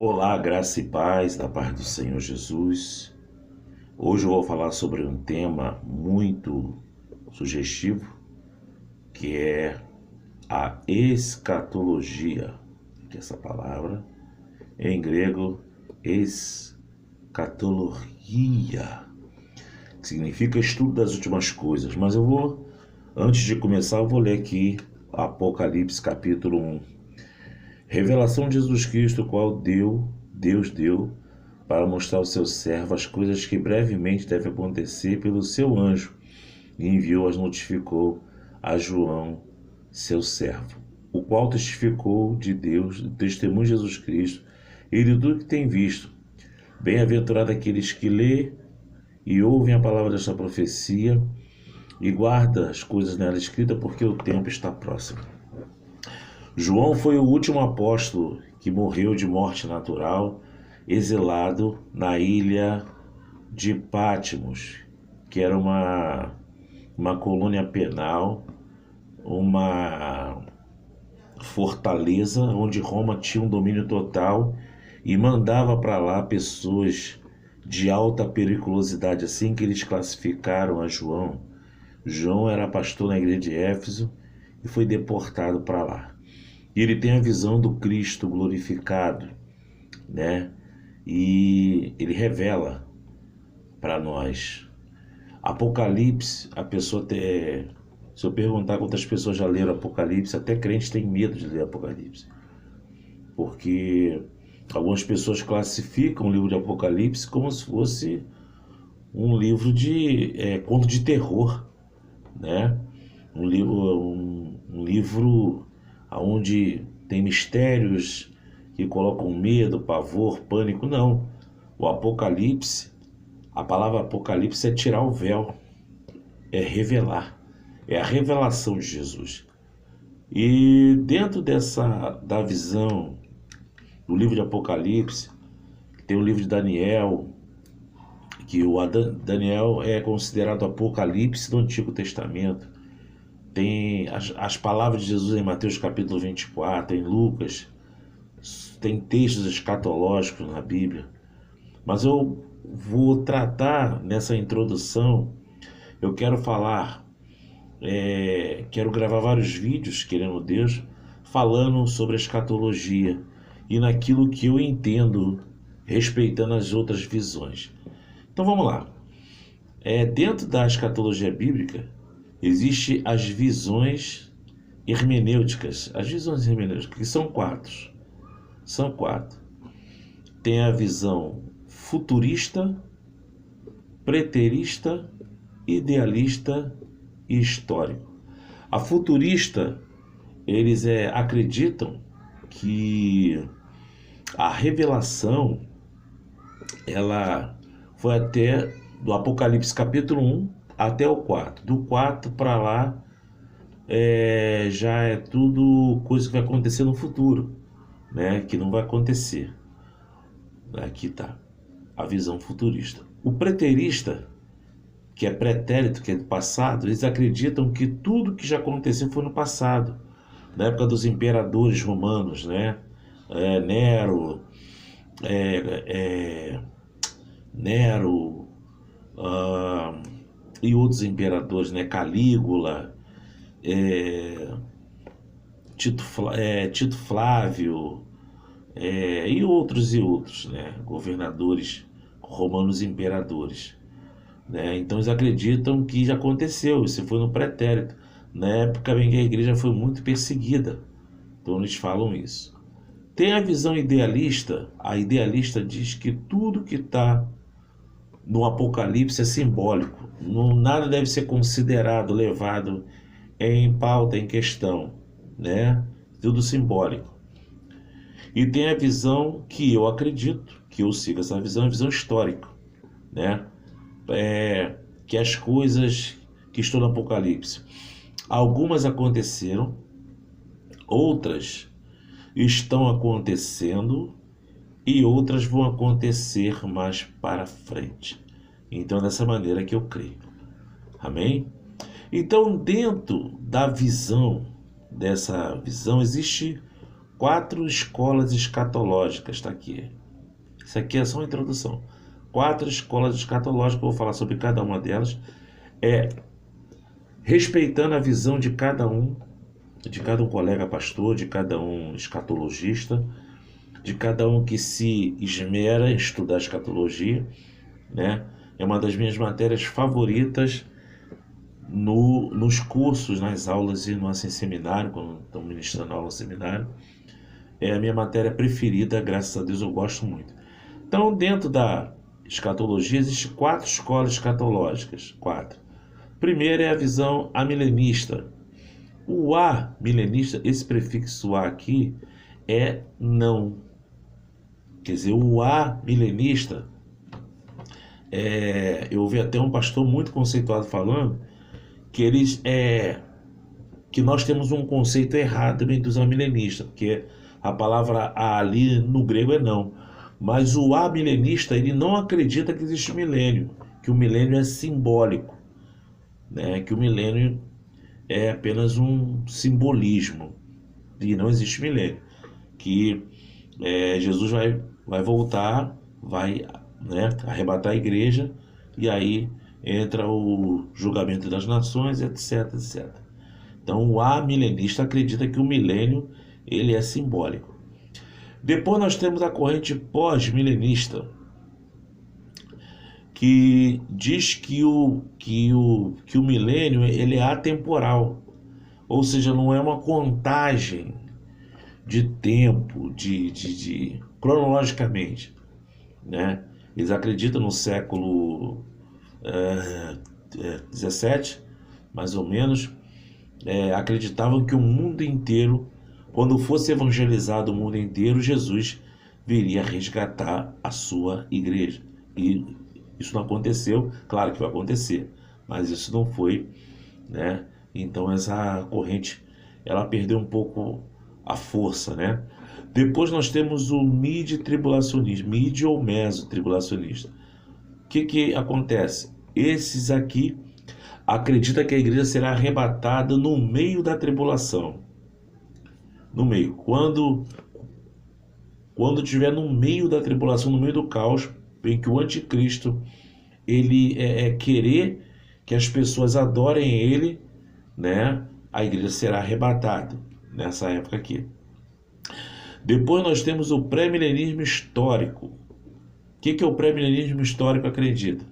Olá, graça e paz da paz do Senhor Jesus. Hoje eu vou falar sobre um tema muito sugestivo, que é a escatologia, que essa palavra em grego escatologia, que significa estudo das últimas coisas. Mas antes de começar, eu vou ler aqui Apocalipse capítulo 1. Revelação de Jesus Cristo, qual Deus deu para mostrar ao seu servo as coisas que brevemente devem acontecer pelo seu anjo, e enviou-as, notificou a João, seu servo, o qual testificou de Deus, do testemunho de Jesus Cristo, e de tudo que tem visto. Bem-aventurado aqueles que lê e ouvem a palavra desta profecia e guarda as coisas nela escritas, porque o tempo está próximo. João foi o último apóstolo que morreu de morte natural, exilado na ilha de Patmos, que era uma colônia penal, uma fortaleza onde Roma tinha um domínio total e mandava para lá pessoas de alta periculosidade, assim que eles classificaram a João. João era pastor na igreja de Éfeso e foi deportado para lá. E ele tem a visão do Cristo glorificado, né? E ele revela para nós. Apocalipse, se eu perguntar quantas pessoas já leram Apocalipse, até crentes têm medo de ler Apocalipse. Porque algumas pessoas classificam o livro de Apocalipse como se fosse um livro de conto de terror, né? Um livro onde tem mistérios que colocam medo, pavor, pânico. Não. O Apocalipse, a palavra Apocalipse é tirar o véu, é revelar, é a revelação de Jesus. E dentro da visão do livro de Apocalipse, tem o livro de Daniel, que Daniel é considerado Apocalipse do Antigo Testamento. Tem as palavras de Jesus em Mateus capítulo 24, em Lucas, tem textos escatológicos na Bíblia. Mas eu vou tratar nessa introdução, eu quero falar, quero gravar vários vídeos, querendo Deus, falando sobre a escatologia e naquilo que eu entendo, respeitando as outras visões. Então vamos lá. Dentro da escatologia bíblica, existem as visões hermenêuticas. As visões hermenêuticas, que são quatro. São quatro. Tem a visão futurista, preterista, idealista e histórico. A futurista, eles acreditam que a revelação, ela foi até do Apocalipse capítulo 1 até o 4. Do 4 para lá já é tudo coisa que vai acontecer no futuro, né? Que não vai acontecer. Aqui está a visão futurista. O preterista, que é pretérito, que é do passado, eles acreditam que tudo que já aconteceu foi no passado, na época dos imperadores romanos, né? Nero, Nero, e outros imperadores, né? Calígula, Tito Flávio, e outros, né? Governadores romanos imperadores, né? Então eles acreditam que já aconteceu, isso foi no pretérito, na época em que a igreja foi muito perseguida. Então eles falam isso. Tem a visão idealista. A idealista diz que tudo que está no Apocalipse é simbólico. Nada deve ser considerado, levado em pauta, em questão, né? Tudo simbólico. E tem a visão que eu acredito, que eu sigo essa visão, a visão histórica, né? Que as coisas que estão no Apocalipse, algumas aconteceram, outras estão acontecendo e outras vão acontecer mais para frente. Então, dessa maneira que eu creio. Amém? Então, dentro dessa visão, existe 4 escolas escatológicas, está aqui. Isso aqui é só uma introdução. 4 escolas escatológicas, eu vou falar sobre cada uma delas, respeitando a visão de cada um colega pastor, de cada um escatologista, de cada um que se esmera em estudar escatologia, né? É uma das minhas matérias favoritas nos cursos, nas aulas e no assim, seminário, quando estou ministrando aula no seminário. É a minha matéria preferida, graças a Deus eu gosto muito. Então, dentro da escatologia, existem 4 escolas escatológicas. 4. Primeiro é a visão amilenista. O amilenista, esse prefixo a aqui, é não. Quer dizer, o amilenista, eu ouvi até um pastor muito conceituado falando que que nós temos um conceito errado também dos amilenistas, porque a palavra ali no grego é não. Mas o amilenista, ele não acredita que existe milênio, que o milênio é simbólico, né? Que o milênio é apenas um simbolismo e não existe milênio, que Jesus vai voltar, vai, né, arrebatar a igreja, e aí entra o julgamento das nações, etc, etc. Então o amilenista acredita que o milênio ele é simbólico. Depois nós temos a corrente pós-milenista, que diz que o milênio ele é atemporal, ou seja, não é uma contagem de tempo, cronologicamente, né? Eles acreditam no século 17, mais ou menos, acreditavam que o mundo inteiro, quando fosse evangelizado o mundo inteiro, Jesus viria resgatar a sua igreja. E isso não aconteceu, claro que vai acontecer, mas isso não foi, né? Então essa corrente, ela perdeu um pouco a força, né? Depois nós temos o mid-tribulacionismo, mid ou meso-tribulacionista. O que acontece? Esses aqui acreditam que a igreja será arrebatada no meio da tribulação. No meio. Quando estiver no meio da tribulação, no meio do caos, em que o anticristo ele querer que as pessoas adorem ele, né? A igreja será arrebatada nessa época aqui. Depois nós temos o pré-milenismo histórico. O que o pré-milenismo histórico acredita?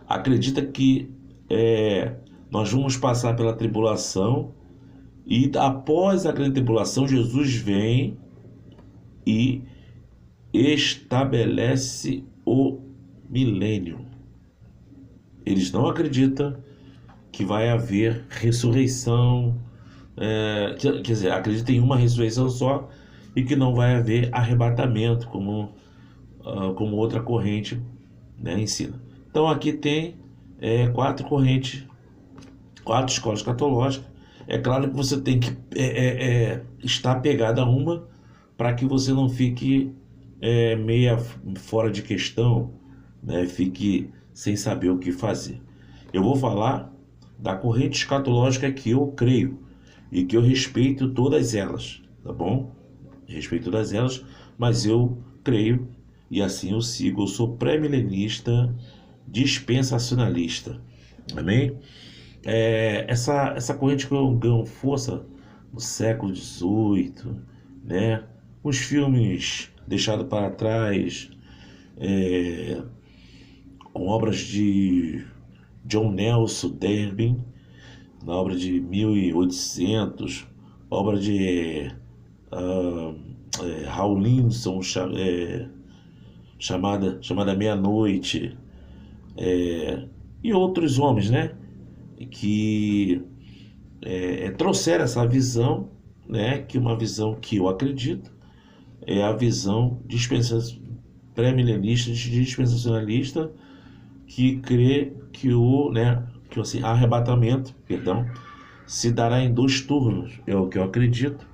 Acredita que nós vamos passar pela tribulação e após a grande tribulação Jesus vem e estabelece o milênio. Eles não acreditam que vai haver ressurreição, quer dizer, acreditam em uma ressurreição só e que não vai haver arrebatamento, como outra corrente, né, ensina. Então aqui tem 4 correntes, 4 escolas escatológicas. É claro que você tem que estar pegado a uma para que você não fique meia fora de questão, né, fique sem saber o que fazer. Eu vou falar da corrente escatológica que eu creio e que eu respeito todas elas, tá bom? Respeito todas elas, mas eu creio e assim eu sigo. Eu sou pré-milenista dispensacionalista, amém? Essa corrente que ganhou força no século XVIII, né? Os filmes deixados para trás, com obras de John Nelson Darby, na obra de 1800, obra de Rawlinson, chamada Meia-Noite, e outros homens, né, que trouxeram essa visão, né, que uma visão que eu acredito é a visão pré-milenista, dispensacionalista, que crê que o arrebatamento, se dará em 2 turnos, é o que eu acredito,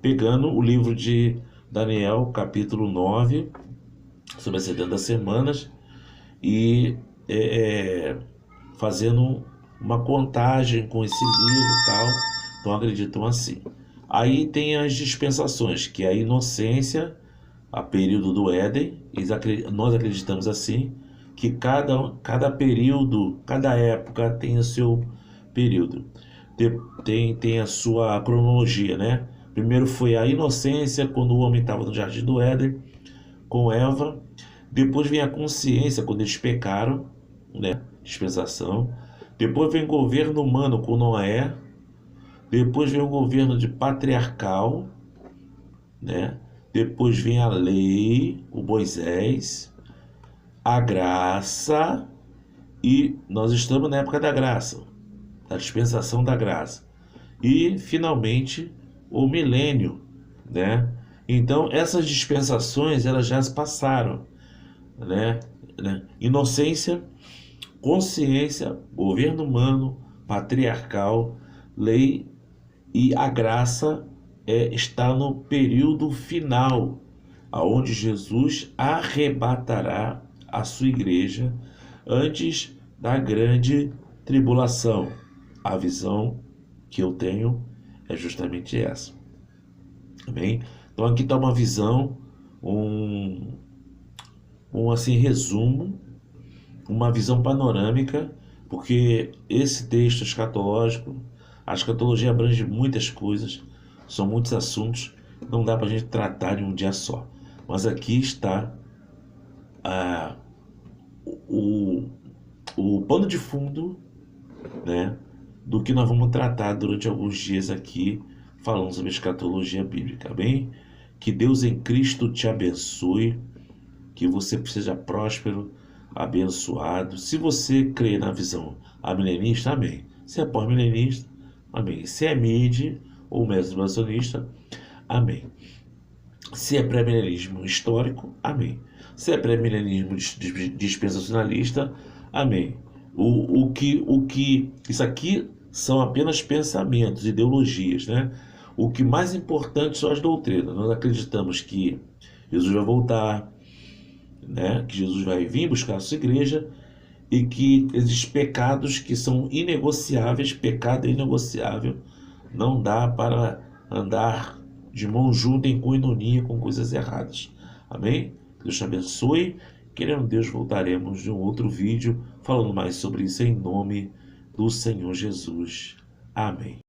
pegando o livro de Daniel, capítulo 9, sobre as 70 semanas, e fazendo uma contagem com esse livro e tal. Então acreditam assim. Aí tem as dispensações, que é a inocência, a período do Éden. Nós acreditamos assim, que cada período, cada época tem o seu período. Tem a sua cronologia, né? Primeiro foi a inocência, quando o homem estava no jardim do Éden, com Eva. Depois vem a consciência, quando eles pecaram, né? Dispensação. Depois vem o governo humano com Noé. Depois vem o governo de patriarcal, né? Depois vem a lei, o Moisés, a graça, e nós estamos na época da graça, da dispensação da graça. E, finalmente, o milênio, né? Então, essas dispensações, elas já se passaram, né? Inocência, consciência, governo humano, patriarcal, lei, e a graça está no período final, aonde Jesus arrebatará a sua igreja antes da grande tribulação. A visão que eu tenho é justamente essa. Amém? Então aqui está uma visão, assim, resumo, uma visão panorâmica, porque esse texto escatológico, a escatologia abrange muitas coisas, são muitos assuntos, não dá para a gente tratar em um dia só. Mas aqui está o pano de fundo, né, do que nós vamos tratar durante alguns dias aqui, falando sobre escatologia bíblica, bem? Que Deus em Cristo te abençoe, que você seja próspero, abençoado. Se você crê na visão amilenista, amém. Se é pós-milenista, amém. Se é mid ou mesmo-translacionista, amém. Se é pré-milenismo histórico, amém. Se é pré-milenismo dispensacionalista, amém. Isso aqui são apenas pensamentos, ideologias, né? O que mais importante são as doutrinas. Nós acreditamos que Jesus vai voltar, né? Que Jesus vai vir buscar a sua igreja, e que esses pecados que são inegociáveis, pecado é inegociável, não dá para andar de mão junta em coinonia com coisas erradas. Amém? Deus te abençoe. Querendo Deus, voltaremos de um outro vídeo falando mais sobre isso em nome do Senhor Jesus. Amém.